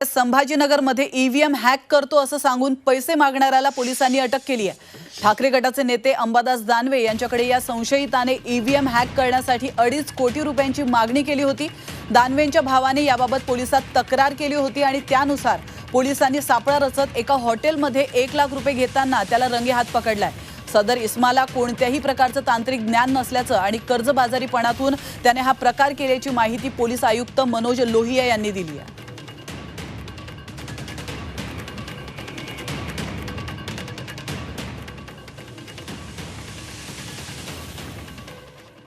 संभाजीनगरमध्ये EVM hack करतो असं सांगून पैसे मागणाऱ्याला पोलिसांनी अटक केली आहे। ठाकरे गटाचे नेते अंबादास दानवे यांच्याकडे या संशयिताने ईव्हीएम हॅक करण्यासाठी 2.5 कोटी रुपयांची मागणी केली होती। दानवेंच्या भावाने याबाबत पोलिसात तक्रार केली होती आणि त्यानुसार पोलिसांनी सापळा रचत एका हॉटेलमध्ये 1 लाख रुपये घेताना त्याला रंगेहात पकडलाय। सदर इस्माला कोणत्याही प्रकारचं तांत्रिक ज्ञान नसल्याचं आणि कर्जबाजारीपणातून त्याने हा प्रकार केल्याची माहिती पोलीस आयुक्त मनोज लोहिया यांनी दिली आहे।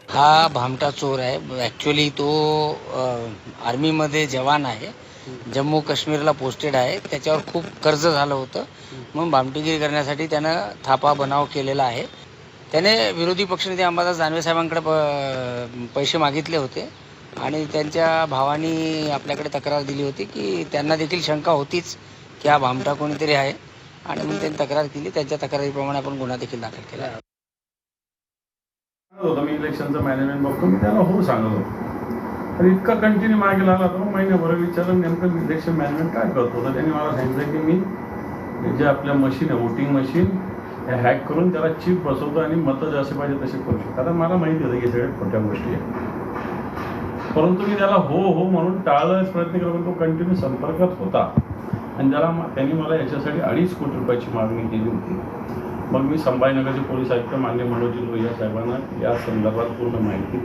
हा भामटा चोर आहे। ॲक्च्युअली तो आर्मीमध्ये जवान आहे, जम्मू काश्मीरला पोस्टेड आहे। त्याच्यावर खूप कर्ज झालं होतं, मग भामटीगिरी करण्यासाठी त्यानं थापा बनाव केलेला आहे। त्याने विरोधी पक्षनेते अंबादास दानवे साहेबांकडे पैसे मागितले होते आणि त्यांच्या भावानी आपल्याकडे तक्रार दिली होती की त्यांना देखील शंका होतीच की हा भामटा कोणीतरी आहे आणि मग त्यांनी तक्रार केली। त्यांच्या तक्रारीप्रमाणे आपण गुन्हा देखील दाखल केला आहे। मी इलेक्शनचं मॅनेजमेंट बघतो, मी त्याला हो सांगत होतो, तर इतका कंटिन्यू मागे लागला तर महिन्याभर विचारलं नेमकं इलेक्शन मॅनेजमेंट काय करतो। तर त्यांनी मला सांगितलं की मी जे आपल्या मशीन आहे, वोटिंग मशीन, हे हॅक करून त्याला चिप बसवतो आणि मतं जसे पाहिजे तसे करू शकतो। कारण मला माहिती होतं की सगळ्यात खोट्या गोष्टी आहेत, परंतु मी त्याला हो हो म्हणून टाळायचा प्रयत्न केला, पण तो कंटिन्यू संपर्कात होता आणि त्यांनी मला याच्यासाठी 2.5 कोटी रुपयाची मागणी केली होती। मग मी संभाजीनगरचे पोलीस आयुक्त माननीय मनोज लोहिया साहेबांना या संदर्भात पूर्ण माहिती